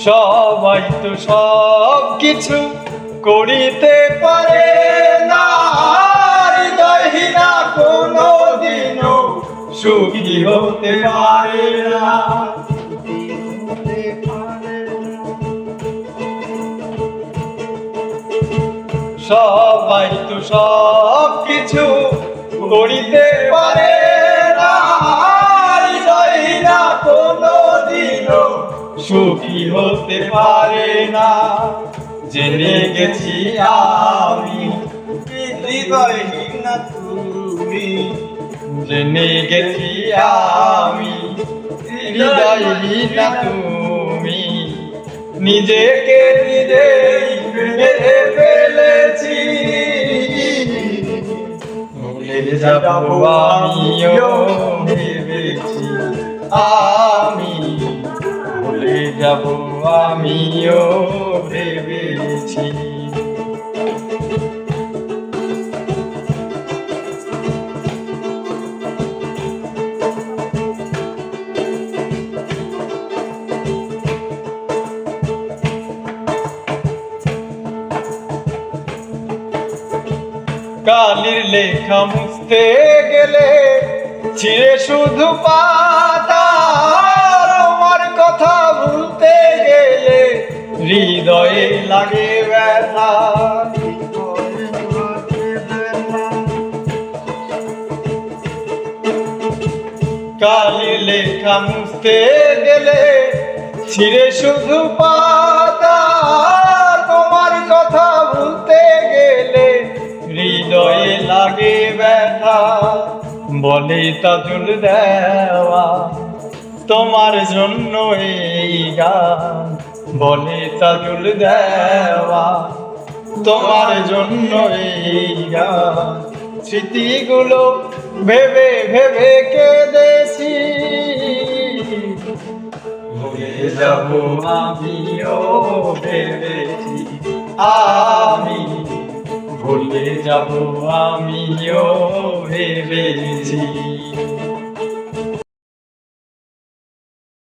সবাই তো সব কিছু করিতে পারে না, হৃদয়হীনা কোনো দিনও সুখী হতে পারে না। সবাই তো সব কিছু করিতে পারে না, হৃদয়হীনা কোনো দিনও সুখী হতে পারে না। জেনে গেছি আমি হৃদয়হীনা তুমি, জেনে গেছি আমি হৃদয়হীনা তুমি। নিজেকে নিজেই মেরে ফেলেছি, ভুলে যাবো আমিও ভেবেছি। আমি ভুলে যাবো আমিও ভেবেছি। কালির লেখা মুছতে গেলে ছিঁড়ে শুধু পাতা, তোমার কথা ভুলতে গেলে হৃদয়ে লাগে ব্যথা। কালির লেখা মুছতে গেলে ছিঁড়ে শুধু পাতা, তোমার কথা ভুলতে গেলে হৃদয়ে লাগে ব্যথা। বলে তাজুল দেওয়া তোমার জন্য এই গান, বলে তাজুল দেওয়া তোমার জন্য এই গান। স্মৃতিগুলো ভেবে ভেবে কেঁদেছি, ভুলে যাবো আমিও ভেবেছি। আমি ভুলে যাবো আমিও ভেবেছি।